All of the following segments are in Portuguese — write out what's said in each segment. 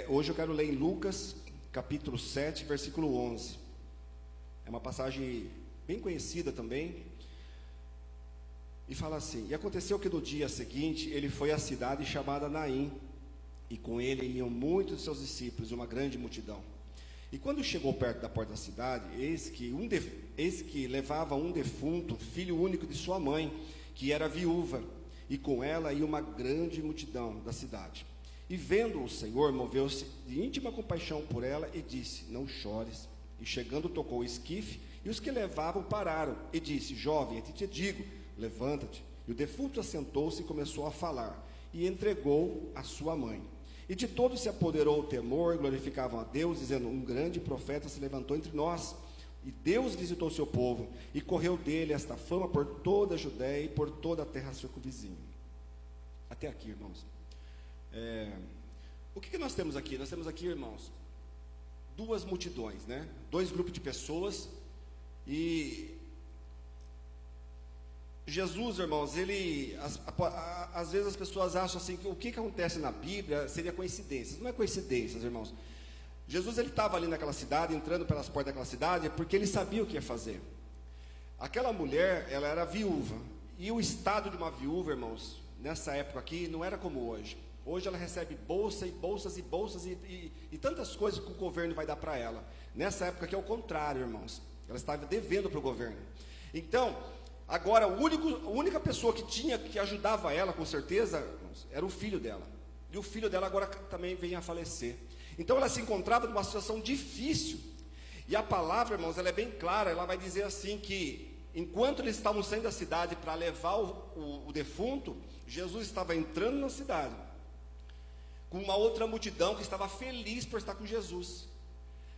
Hoje eu quero ler em Lucas, capítulo 7, versículo 11. É uma passagem bem conhecida também. E fala assim: E aconteceu que no dia seguinte ele foi à cidade chamada Naim, e com ele iam muitos de seus discípulos, uma grande multidão. E quando chegou perto da porta da cidade, eis que levava um defunto, filho único de sua mãe, que era viúva, e com ela ia uma grande multidão da cidade. E vendo o Senhor, moveu-se de íntima compaixão por ela e disse: Não chores. E chegando tocou o esquife, e os que levavam pararam, e disse: Jovem, eu te digo, levanta-te. E o defunto assentou-se e começou a falar, e entregou a sua mãe. E de todos se apoderou o temor, glorificavam a Deus, dizendo: Um grande profeta se levantou entre nós, e Deus visitou o seu povo, e correu dele esta fama por toda a Judéia e por toda a terra circunvizinha. Até aqui, irmãos. O que nós temos aqui? Nós temos aqui, irmãos, duas multidões, né? Dois grupos de pessoas. E Jesus, irmãos, às vezes as pessoas acham assim que o que acontece na Bíblia seria coincidências. Não é coincidências, irmãos. Jesus, ele estava ali naquela cidade, entrando pelas portas daquela cidade, porque ele sabia o que ia fazer. Aquela mulher, ela era viúva, e o estado de uma viúva, irmãos, nessa época aqui, não era como hoje. Hoje ela recebe bolsa e bolsas e bolsas e tantas coisas que o governo vai dar para ela. Nessa época aqui é o contrário, irmãos. Ela estava devendo para o governo. Então, agora, a única pessoa que ajudava ela, com certeza, irmãos, era o filho dela. E o filho dela agora também vem a falecer. Então ela se encontrava numa situação difícil. E a palavra, irmãos, ela é bem clara. Ela vai dizer assim que, enquanto eles estavam saindo da cidade para levar o defunto, Jesus estava entrando na cidade, com uma outra multidão que estava feliz por estar com Jesus.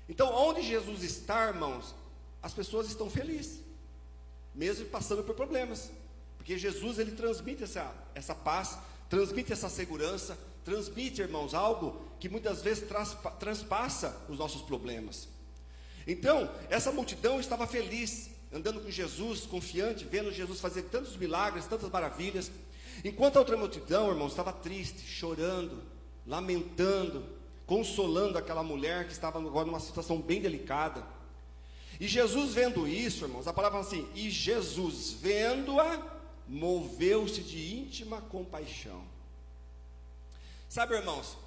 Então, onde Jesus está, irmãos, as pessoas estão felizes, mesmo passando por problemas, porque Jesus, ele transmite essa paz, transmite essa segurança, transmite, irmãos, algo que muitas vezes transpassa os nossos problemas. Então, essa multidão estava feliz, andando com Jesus, confiante, vendo Jesus fazer tantos milagres, tantas maravilhas, enquanto a outra multidão, irmãos, estava triste, chorando, lamentando, consolando aquela mulher que estava agora numa situação bem delicada. E Jesus, vendo isso, irmãos, a palavra fala assim: e Jesus, vendo-a, moveu-se de íntima compaixão. Sabe, irmãos,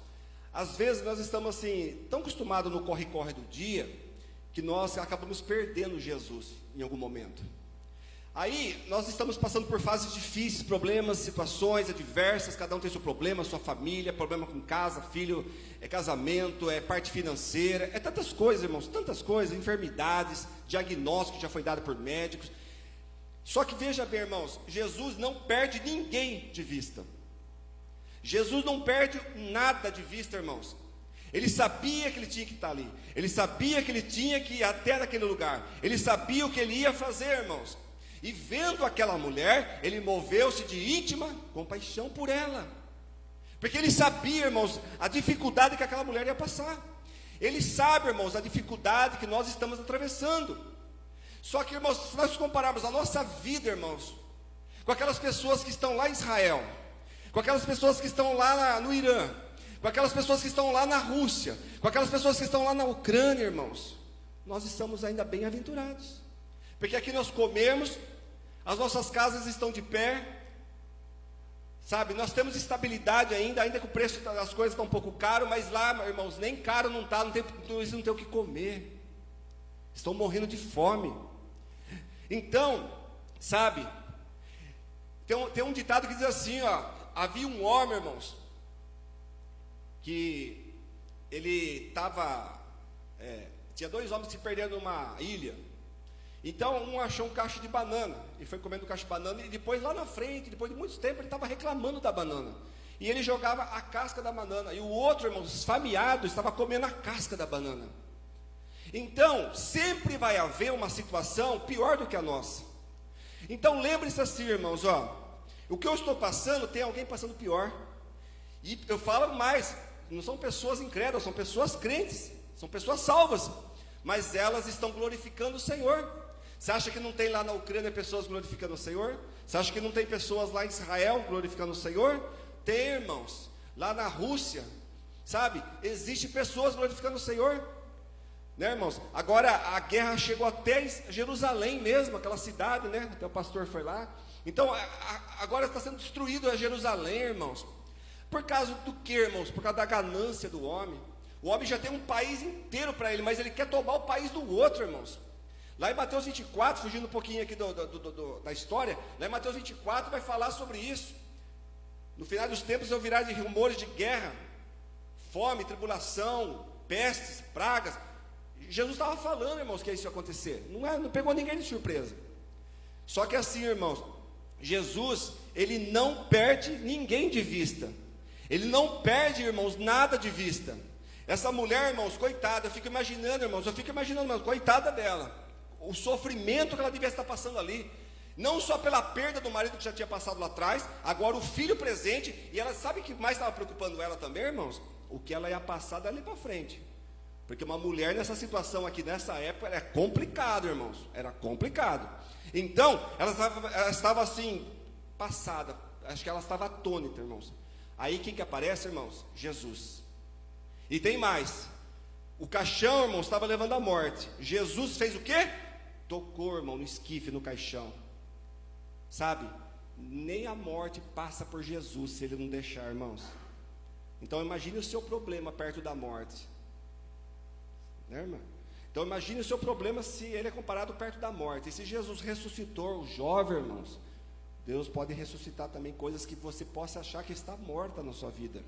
às vezes nós estamos assim, tão acostumados no corre-corre do dia, que nós acabamos perdendo Jesus em algum momento. Aí, nós estamos passando por fases difíceis, problemas, situações adversas, cada um tem seu problema, sua família, problema com casa, filho, casamento, parte financeira, tantas coisas, irmãos, tantas coisas, enfermidades, diagnóstico que já foi dado por médicos. Só que veja bem, irmãos, Jesus não perde ninguém de vista. Jesus não perde nada de vista, irmãos. Ele sabia que ele tinha que estar ali, ele sabia que ele tinha que ir até naquele lugar, ele sabia o que ele ia fazer, irmãos. E vendo aquela mulher, ele moveu-se de íntima compaixão por ela, porque ele sabia, irmãos, a dificuldade que aquela mulher ia passar. Ele sabe, irmãos, a dificuldade que nós estamos atravessando. Só que, irmãos, se nós compararmos a nossa vida, irmãos, com aquelas pessoas que estão lá em Israel, com aquelas pessoas que estão lá no Irã, com aquelas pessoas que estão lá na Rússia, com aquelas pessoas que estão lá na Ucrânia, irmãos, nós estamos ainda bem-aventurados, porque aqui nós comemos, as nossas casas estão de pé, sabe, nós temos estabilidade ainda que o preço das coisas está um pouco caro, mas lá, irmãos, nem caro não está, eles não têm o que comer, estão morrendo de fome. Então, sabe, tem um ditado que diz assim, havia um homem, irmãos, que ele estava, tinha dois homens que se perderam numa ilha. Então um achou um cacho de banana e foi comendo o cacho de banana, e depois lá na frente, depois de muito tempo, ele estava reclamando da banana, e ele jogava a casca da banana, e o outro, irmãos, esfameado, estava comendo a casca da banana. Então sempre vai haver uma situação pior do que a nossa. Então lembre-se assim, irmãos, o que eu estou passando, tem alguém passando pior. E eu falo mais, não são pessoas incrédulas, são pessoas crentes, são pessoas salvas, mas elas estão glorificando o Senhor. Você acha que não tem lá na Ucrânia pessoas glorificando o Senhor? Você acha que não tem pessoas lá em Israel glorificando o Senhor? Tem, irmãos. Lá na Rússia, sabe? Existem pessoas glorificando o Senhor, né, irmãos? Agora a guerra chegou até Jerusalém mesmo, aquela cidade, né? Até o pastor foi lá. Então agora está sendo destruído a Jerusalém, irmãos. Por causa do que, irmãos? Por causa da ganância do homem. O homem já tem um país inteiro para ele, mas ele quer tomar o país do outro, irmãos. Lá em Mateus 24, fugindo um pouquinho aqui da história, lá em Mateus 24 vai falar sobre isso. No final dos tempos ouvirá de rumores de guerra, fome, tribulação, pestes, pragas. Jesus estava falando, irmãos, que isso ia acontecer. Não pegou ninguém de surpresa. Só que assim, irmãos, Jesus, ele não perde ninguém de vista. Ele não perde, irmãos, nada de vista. Essa mulher, irmãos, coitada, eu fico imaginando, irmãos, coitada dela. O sofrimento que ela devia estar passando ali. Não só pela perda do marido que já tinha passado lá atrás, agora o filho presente. E ela sabe o que mais estava preocupando ela também, irmãos? O que ela ia passar dali para frente. Porque uma mulher nessa situação aqui, nessa época, era complicado, irmãos. Era complicado. Então, ela estava assim, passada. Acho que ela estava atônita, irmãos. Aí quem que aparece, irmãos? Jesus. E tem mais. O caixão, irmãos, estava levando a morte. Jesus fez o quê? Tocou, irmão, no esquife, no caixão. Sabe? Nem a morte passa por Jesus se ele não deixar, irmãos. Então imagine o seu problema perto da morte. Né, irmã? Então imagine o seu problema se ele é comparado perto da morte. E se Jesus ressuscitou o jovem, irmãos, Deus pode ressuscitar também coisas que você possa achar que está morta na sua vida.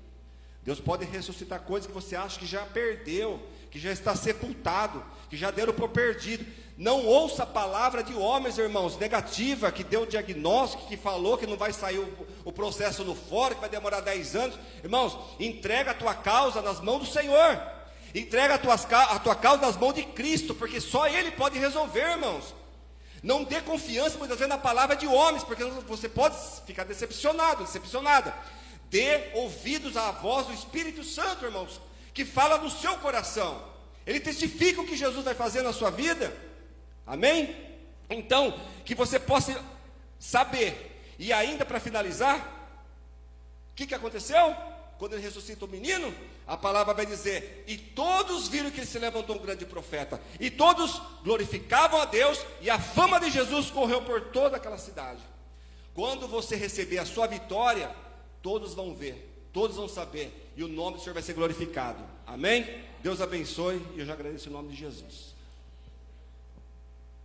Deus pode ressuscitar coisas que você acha que já perdeu, que já está sepultado, que já deram por perdido. Não ouça a palavra de homens, irmãos, negativa, que deu o diagnóstico, que falou que não vai sair o processo no fórum, que vai demorar 10 anos. Irmãos, entrega a tua causa nas mãos do Senhor. Entrega a tua causa nas mãos de Cristo, porque só Ele pode resolver, irmãos. Não dê confiança muitas vezes na palavra de homens, porque você pode ficar decepcionado, decepcionada. Dê ouvidos à voz do Espírito Santo, irmãos, que fala no seu coração. Ele testifica o que Jesus vai fazer na sua vida. Amém? Então, que você possa saber. E ainda para finalizar, o que aconteceu? Quando ele ressuscita o menino, a palavra vai dizer: e todos viram que ele se levantou um grande profeta, e todos glorificavam a Deus, e a fama de Jesus correu por toda aquela cidade. Quando você receber a sua vitória, todos vão ver, todos vão saber, e o nome do Senhor vai ser glorificado. Amém? Deus abençoe, e eu já agradeço em nome de Jesus.